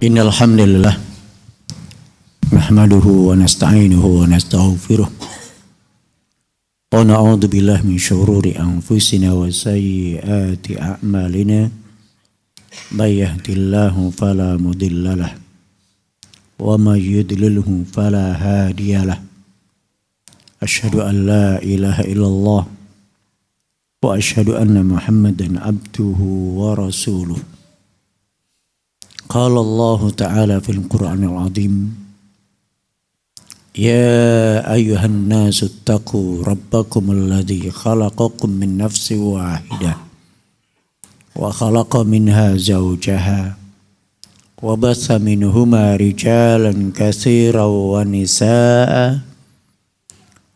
Innal hamdalillah nahmaduhu wa nasta'inuhu wa nastaghfiruh wa na'udzu billahi min shururi anfusina wa sayyiati a'malina may yahdihillahu fala mudhillalah wa may yudlilhu fala hadiyalah. Asyhadu an la ilaha illallah wa asyhadu anna Muhammadan abduhu wa rasuluh. Qala Allah Ta'ala fil Qur'anil Azim, Ya ayyuhan nasu attaqu rabbakum alladhi khalaqakum min nafsin wahidah wa khalaqa minha zawjaha wa batha minhuma rijalan katsiran wa nisaa'a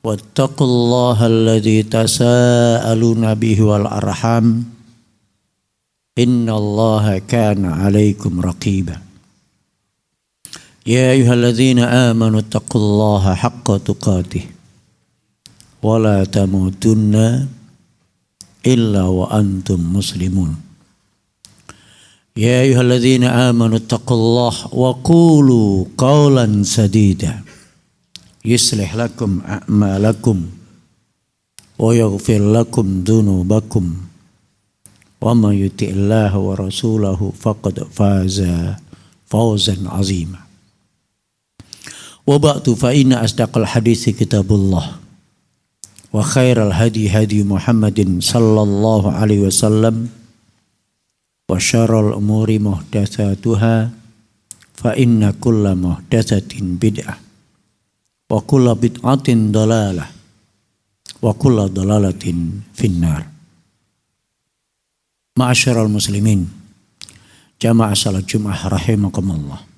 wattaqullaha alladhi tasaaluna bihi wal arham innallaha kana 'alaikum raqiba. Ya ayyuhalladzina amanu taqullaha haqqa tuqatih wa la tamutunna illa wa antum muslimun. Ya ayyuhalladzina amanu taqullaha wa qulu qawlan sadida yuslih lakum a'malakum wa yaghfir lakum dhunubakum wa man yuti'illaha wa rasulahu faqad faza fawzan 'azima. Wa ba'du fa inna asdaqal hadithi kitabullah wa khairal hadi hadi Muhammadin sallallahu alaihi wasallam wa syarrul umuri muhdatsatuha fa inna kulla muhdatsatin bid'ah wa kulla bid'atin dalalah wa kulla dalalatin finnar. Ma'asyiral muslimin, jamaah salat Jumat rahimakumullah.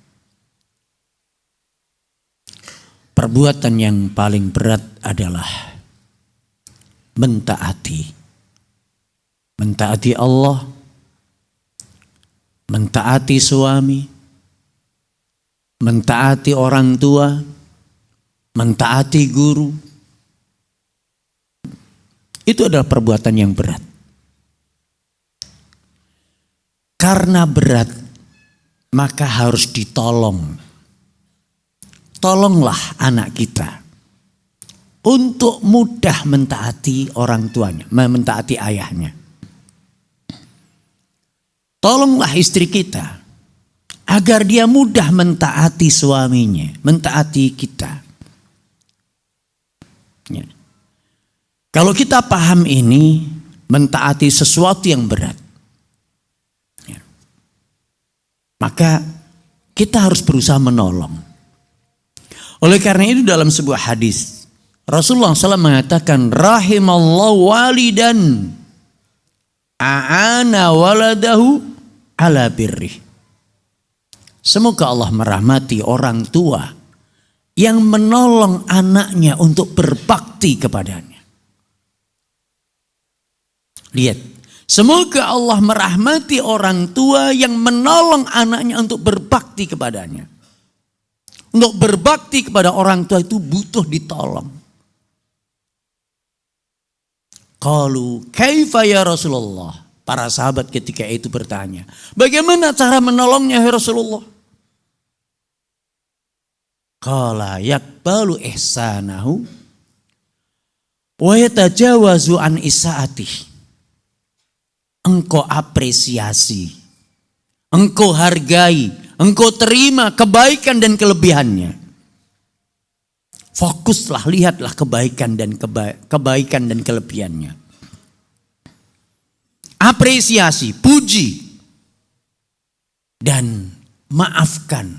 Perbuatan yang paling berat adalah mentaati Allah, mentaati suami, mentaati orang tua, mentaati guru. Itu adalah perbuatan yang berat. Karena berat, maka harus ditolong. Tolonglah anak kita untuk mudah mentaati orang tuanya, mentaati ayahnya. Tolonglah istri kita agar dia mudah mentaati suaminya, mentaati kita. Ya. Kalau kita paham ini, mentaati sesuatu yang berat, maka kita harus berusaha menolong. Oleh karena itu dalam sebuah hadis Rasulullah SAW mengatakan, rahimallahu walidan a'ana waladahu ala birrih. Semoga Allah merahmati orang tua yang menolong anaknya untuk berbakti kepadanya. Lihat, semoga Allah merahmati orang tua yang menolong anaknya untuk berbakti kepadanya. Untuk berbakti kepada orang tua itu butuh ditolong. Qalu kaifa ya Rasulullah? Para sahabat ketika itu bertanya, bagaimana cara menolongnya ya Rasulullah? Qala yaqbalu ihsanahu wa yatajawazu an isaatih. Engkau apresiasi, engkau hargai, engkau terima kebaikan dan kelebihannya. Fokuslah, lihatlah kebaikan dan kelebihannya. Apresiasi, puji, dan maafkan.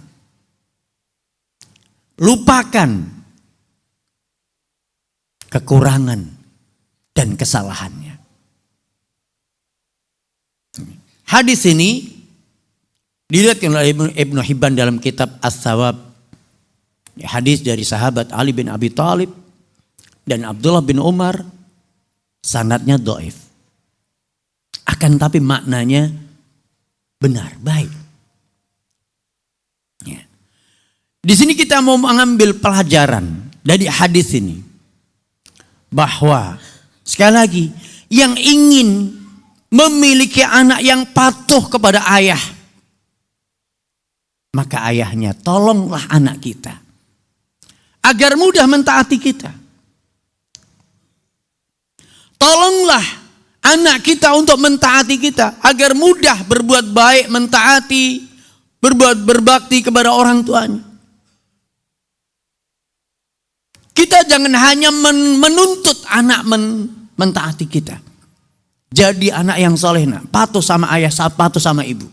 Lupakan kekurangan dan kesalahannya. Hadis ini diriwayatkan oleh Ibnu Hibban dalam kitab As-Sawab. Hadis dari sahabat Ali bin Abi Thalib dan Abdullah bin Umar. Sanadnya dhaif. Akan tapi maknanya benar, baik. Ya. Di sini kita mau mengambil pelajaran dari hadis ini. Bahwa sekali lagi, yang ingin memiliki anak yang patuh kepada ayah, Maka ayahnya, tolonglah anak kita agar mudah mentaati kita. Tolonglah anak kita untuk mentaati kita agar mudah berbuat baik, mentaati, berbuat berbakti kepada orang tuanya. Kita jangan hanya menuntut anak mentaati kita. Jadi anak yang soleh, patuh sama ayah, patuh sama ibu.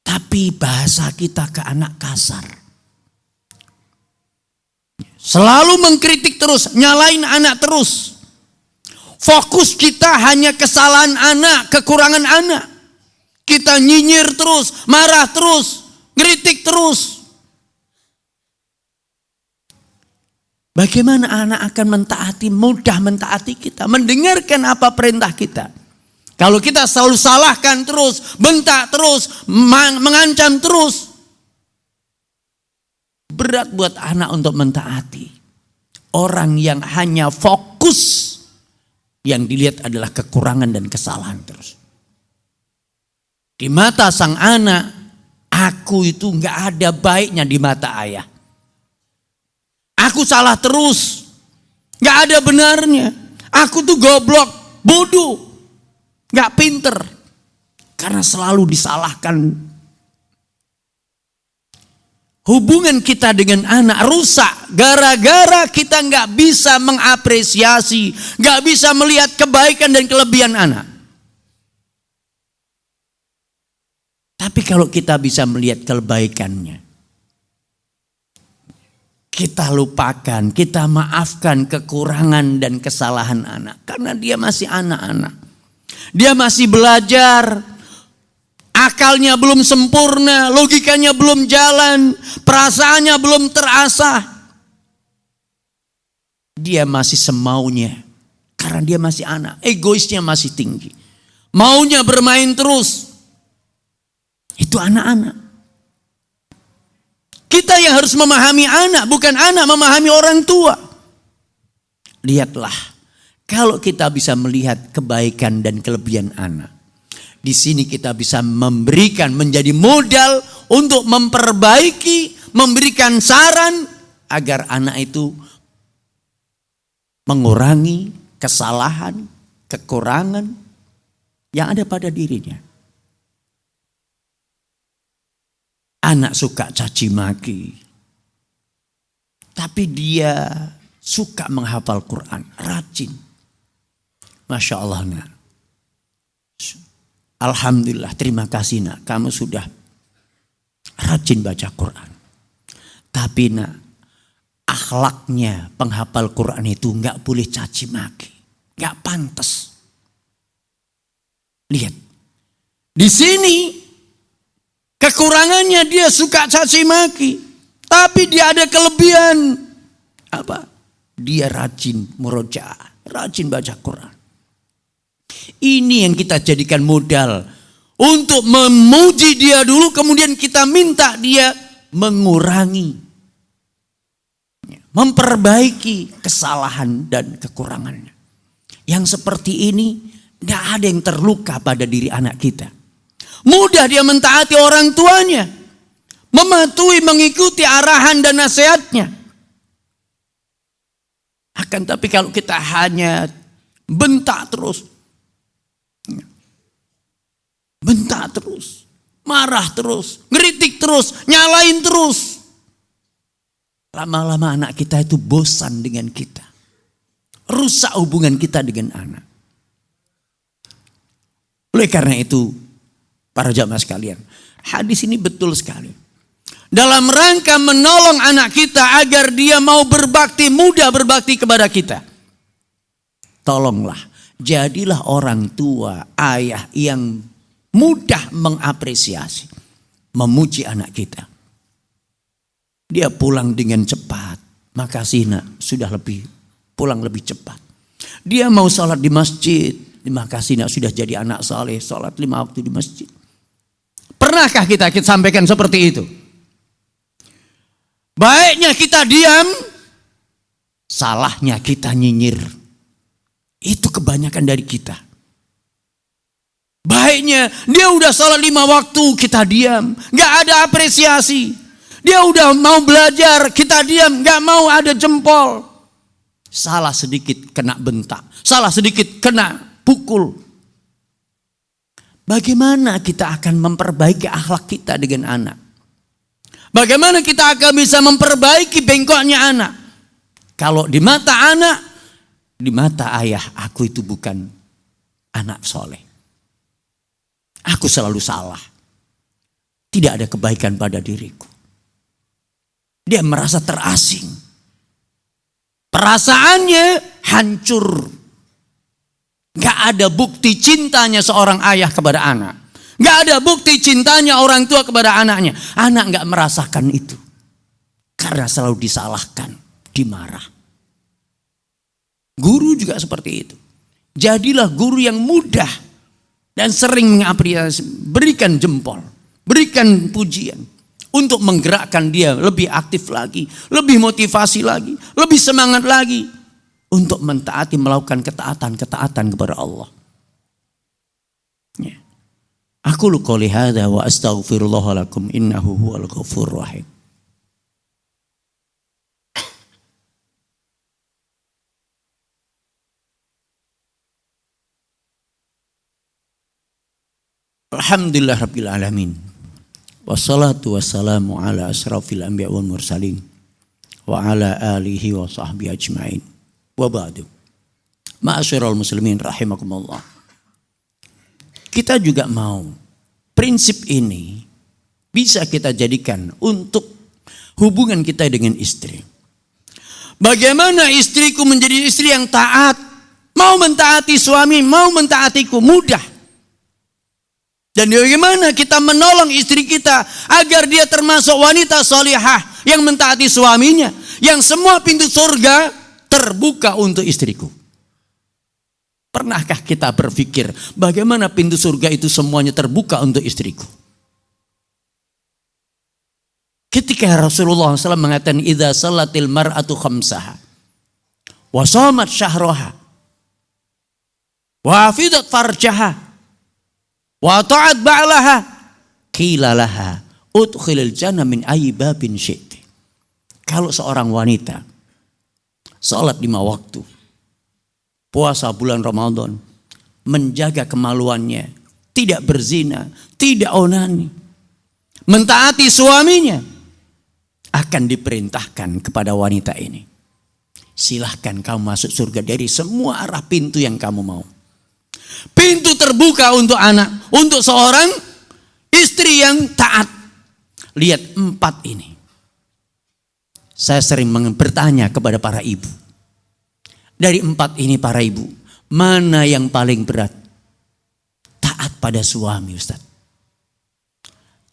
Tapi bahasa kita ke anak kasar. Selalu mengkritik terus, nyalain anak terus. Fokus kita hanya kesalahan anak, kekurangan anak. Kita nyinyir terus, marah terus, kritik terus. Bagaimana anak akan mentaati, mudah mentaati kita, mendengarkan apa perintah kita. Kalau kita selalu salahkan terus, bentak terus, mengancam terus, berat buat anak untuk mentaati. Orang yang hanya fokus, yang dilihat adalah kekurangan dan kesalahan terus. Di mata sang anak, aku itu gak ada baiknya di mata ayah. Aku salah terus, gak ada benarnya. Aku tuh goblok, bodoh, gak pinter. Karena selalu disalahkan. Hubungan kita dengan anak rusak gara-gara kita gak bisa mengapresiasi, gak bisa melihat kebaikan dan kelebihan anak. Tapi kalau kita bisa melihat kebaikannya, kita lupakan, kita maafkan kekurangan dan kesalahan anak. Karena dia masih anak-anak. Dia masih belajar. Akalnya belum sempurna. Logikanya belum jalan. Perasaannya belum terasah. Dia masih semaunya. Karena dia masih anak. Egoisnya masih tinggi. Maunya bermain terus. Itu anak-anak. Kita yang harus memahami anak, bukan anak memahami orang tua. Lihatlah, kalau kita bisa melihat kebaikan dan kelebihan anak, di sini kita bisa memberikan, menjadi modal untuk memperbaiki, memberikan saran agar anak itu mengurangi kesalahan, kekurangan yang ada pada dirinya. Anak suka caci maki, tapi dia suka menghafal Quran, rajin. Masya Allah, nak. Alhamdulillah, terima kasih nak, kamu sudah rajin baca Quran. Tapi nak, akhlaknya penghafal Quran itu nggak boleh caci maki, nggak pantas. Lihat, di sini kekurangannya dia suka caci maki, tapi dia ada kelebihan. Apa? Dia rajin murojaah, rajin baca Quran. Ini yang kita jadikan modal untuk memuji dia dulu, kemudian kita minta dia mengurangi, memperbaiki kesalahan dan kekurangannya. Yang seperti ini tidak ada yang terluka pada diri anak kita. Mudah dia mentaati orang tuanya, mematuhi, mengikuti arahan dan nasihatnya. Akan tapi kalau kita hanya bentak terus, marah terus, ngeritik terus, nyalain terus, lama-lama anak kita itu bosan dengan kita. Rusak hubungan kita dengan anak. Oleh karena itu, para jamaah sekalian, hadis ini betul sekali. Dalam rangka menolong anak kita agar dia mau berbakti, mudah berbakti kepada kita. Tolonglah, jadilah orang tua, ayah yang mudah mengapresiasi, memuji anak kita. Dia pulang dengan cepat. Makasih nak, sudah pulang lebih cepat. Dia mau sholat di masjid. Terima kasih nak, sudah jadi anak saleh, sholat 5 waktu di masjid. Pernahkah kita sampaikan seperti itu? Baiknya kita diam, salahnya kita kita nyinyir. Itu kebanyakan dari kita. Baiknya dia udah sholat 5 waktu, kita diam, gak ada apresiasi. Dia udah mau belajar, kita diam, gak mau ada jempol. Salah sedikit kena bentak, salah sedikit kena pukul. Bagaimana kita akan memperbaiki akhlak kita dengan anak? Bagaimana kita akan bisa memperbaiki bengkoknya anak? Kalau di mata anak, di mata ayah, aku itu bukan anak soleh. Aku selalu salah. Tidak ada kebaikan pada diriku. Dia merasa terasing. Perasaannya hancur. Gak ada bukti cintanya seorang ayah kepada anak. Gak ada bukti cintanya orang tua kepada anaknya. Anak gak merasakan itu. Karena selalu disalahkan, dimarah. Guru juga seperti itu. Jadilah guru yang mudah dan sering mengapresiasi, berikan jempol, berikan pujian untuk menggerakkan dia lebih aktif lagi, lebih motivasi lagi, lebih semangat lagi untuk mentaati, melakukan ketaatan kepada Allah. Ya. Aku qouli hadza wa astaghfirullah lakum innahu huwal ghafurur rahim. Alhamdulillah Rabbil Alamin. Wassalatu wassalamu ala asrafil anbiya wal mursalin. Wa ala alihi wa sahbihi ajma'in. Wa ba'du. Ma'asyiral muslimin rahimakumullah. Kita juga mau prinsip ini bisa kita jadikan untuk hubungan kita dengan istri. Bagaimana istriku menjadi istri yang taat. Mau mentaati suami, mau mentaatiku, mudah. Dan bagaimana kita menolong istri kita agar dia termasuk wanita solihah yang mentaati suaminya. Yang semua pintu surga terbuka untuk istriku. Pernahkah kita berpikir bagaimana pintu surga itu semuanya terbuka untuk istriku? Ketika Rasulullah SAW mengatakan idza salatil mar'atu khamsaha wa shamat syahraha wa hafidat farjaha wa ta'at ba'laha qila laha udkhilil jannah min ayyi babin syi'ti. Kalau seorang wanita salat 5 waktu, puasa bulan Ramadan, menjaga kemaluannya, tidak berzina, tidak onani, mentaati suaminya, akan diperintahkan kepada wanita ini, silahkan kamu masuk surga dari semua arah pintu yang kamu mau. Pintu terbuka untuk anak, untuk seorang istri yang taat. Lihat 4 ini. Saya sering bertanya kepada para ibu. Dari 4 ini para ibu, mana yang paling berat? Taat pada suami, Ustaz.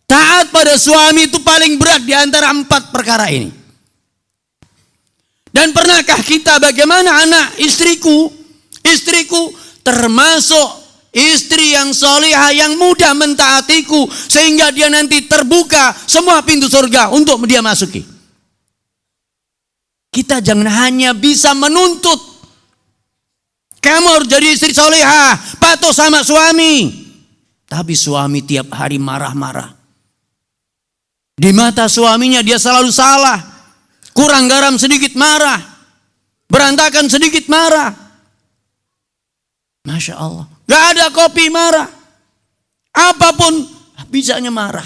Taat pada suami itu paling berat di antara 4 perkara ini. Dan pernahkah kita bagaimana anak istriku termasuk istri yang solihah yang mudah mentaatiku sehingga dia nanti terbuka semua pintu surga untuk dia masuki. Kita jangan hanya bisa menuntut kamu harus jadi istri solihah, patuh sama suami, tapi suami tiap hari marah-marah. Di mata suaminya dia selalu salah, kurang garam sedikit marah, berantakan sedikit marah. Masya Allah, gak ada kopi marah, apapun bisanya marah.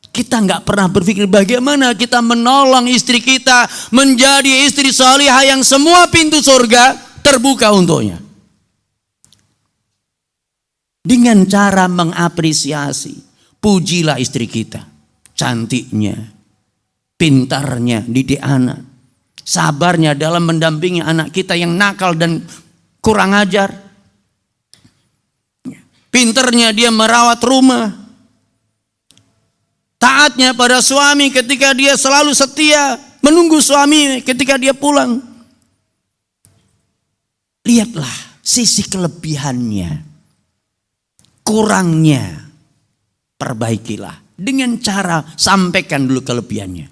Kita gak pernah berpikir bagaimana kita menolong istri kita menjadi istri salihah yang semua pintu surga terbuka untuknya. Dengan cara mengapresiasi, pujilah istri kita, cantiknya, pintarnya didik anak, sabarnya dalam mendampingi anak kita yang nakal dan kurang ajar. Pinternya dia merawat rumah. Taatnya pada suami ketika dia selalu setia menunggu suami ketika dia pulang. Lihatlah sisi kelebihannya, kurangnya perbaikilah dengan cara sampaikan dulu kelebihannya.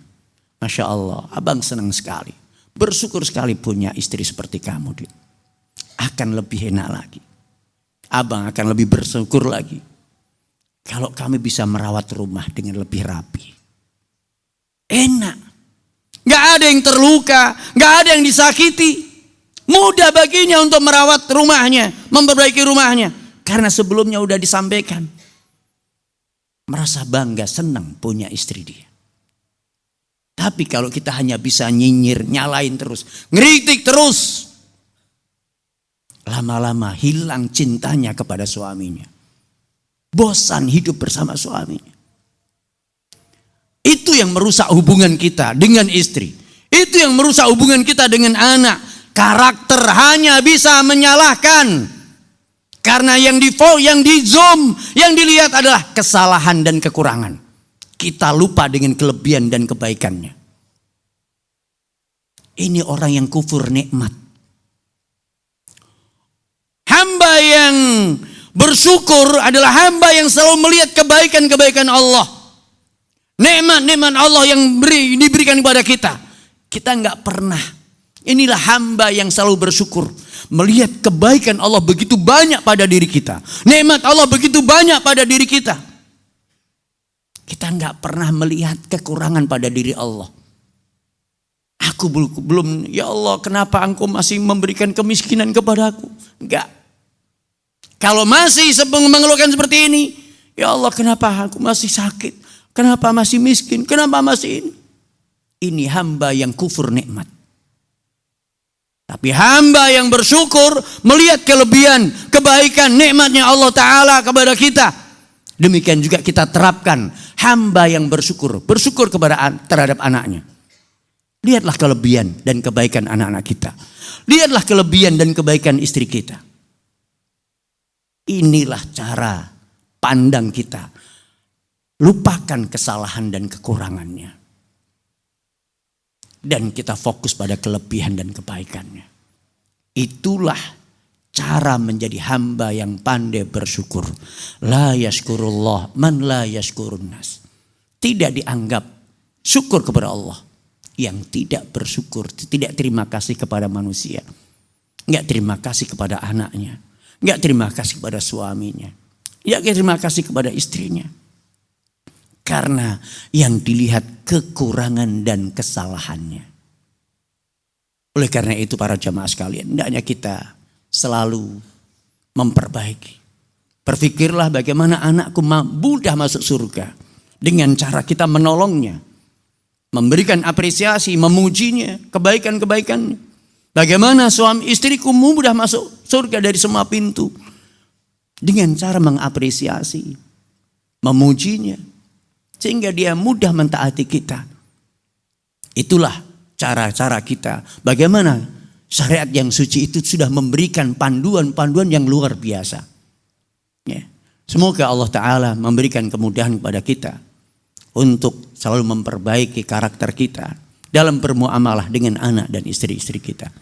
Masya Allah, abang senang sekali, bersyukur sekali punya istri seperti kamu. Akan lebih enak lagi. Abang akan lebih bersyukur lagi kalau kami bisa merawat rumah dengan lebih rapi. Enak. Gak ada yang terluka, gak ada yang disakiti. Mudah baginya untuk merawat rumahnya, memperbaiki rumahnya. Karena sebelumnya udah disampaikan. Merasa bangga, senang punya istri dia. Tapi kalau kita hanya bisa nyinyir, nyalain terus, ngeritik terus, lama-lama hilang cintanya kepada suaminya. Bosan hidup bersama suaminya. Itu yang merusak hubungan kita dengan istri. Itu yang merusak hubungan kita dengan anak. Karakter hanya bisa menyalahkan. Karena yang di zoom, yang dilihat adalah kesalahan dan kekurangan. Kita lupa dengan kelebihan dan kebaikannya. Ini orang yang kufur nikmat. Hamba yang bersyukur adalah hamba yang selalu melihat kebaikan-kebaikan Allah. Nikmat-nikmat Allah yang diberikan kepada kita. Kita nggak pernah. Inilah hamba yang selalu bersyukur. Melihat kebaikan Allah begitu banyak pada diri kita. Nikmat Allah begitu banyak pada diri kita. Kita nggak pernah melihat kekurangan pada diri Allah. Aku belum, ya Allah kenapa engkau masih memberikan kemiskinan kepada aku? Enggak. Kalau masih mengeluhkan seperti ini, ya Allah kenapa aku masih sakit? Kenapa masih miskin? Kenapa masih ini? Ini hamba yang kufur nikmat. Tapi hamba yang bersyukur melihat kelebihan, kebaikan, nikmatnya Allah Ta'ala kepada kita. Demikian juga kita terapkan hamba yang bersyukur terhadap anaknya. Lihatlah kelebihan dan kebaikan anak-anak kita. Lihatlah kelebihan dan kebaikan istri kita. Inilah cara pandang kita. Lupakan kesalahan dan kekurangannya. Dan kita fokus pada kelebihan dan kebaikannya. Itulah cara menjadi hamba yang pandai bersyukur. La yashkurullah man la yashkurun nas. Tidak dianggap syukur kepada Allah yang tidak bersyukur, tidak terima kasih kepada manusia. Enggak terima kasih kepada anaknya. Enggak terima kasih kepada suaminya. Enggak terima kasih kepada istrinya. Karena yang dilihat kekurangan dan kesalahannya. Oleh karena itu para jamaah sekalian, hendaknya kita selalu memperbaiki. Berpikirlah bagaimana anakku mudah masuk surga. Dengan cara kita menolongnya. Memberikan apresiasi, memujinya, kebaikan-kebaikannya. Bagaimana suami istriku mudah masuk surga dari semua pintu. Dengan cara mengapresiasi, memujinya. Sehingga dia mudah mentaati kita. Itulah cara-cara kita. Bagaimana syariat yang suci itu sudah memberikan panduan-panduan yang luar biasa. Ya. Semoga Allah Ta'ala memberikan kemudahan kepada kita. Untuk selalu memperbaiki karakter kita. Dalam bermuamalah dengan anak dan istri-istri kita.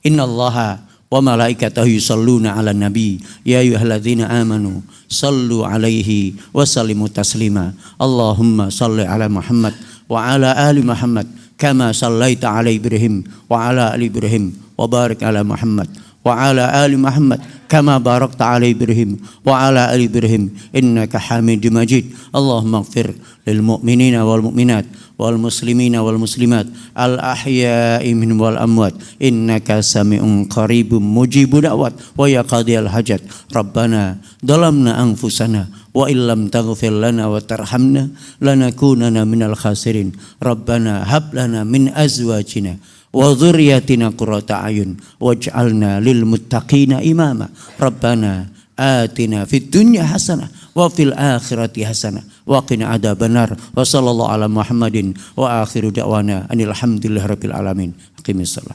Innallaha wa malaikatahu yusalluna ala nabi ya ayyuhalladzina amanu sallu alaihi wa sallimu taslima. Allahumma salli ala Muhammad wa ala ali Muhammad kama sallaita ala Ibrahim wa ala ali Ibrahim wa barik ala Muhammad wa ala ali Muhammad kama barakta ala Ibrahim wa ala ali Ibrahim innaka Hamidum Majid. Allahumma ighfir lil mu'minina wal mu'minat wal muslimina wal muslimat al ahya'i minhum wal amwat innaka sami'un qaribun mujibud da'wat wa ya qadiyal hajat. Rabbana dalamna anfusana wa illam taghfir lana wa tarhamna lanakunanna minal khasirin. Rabbana hab lana min azwajina wa dhurriyyatina qurrata a'yun waj'alna lil muttaqina imama. Rabbana atina fid dunya hasanah wa fil akhirati hasanah wa qina adzabannar. Wa sallallahu ala Muhammadin wa akhiru da'wana anil hamdulillahi rabbil alamin. Aqimissalah.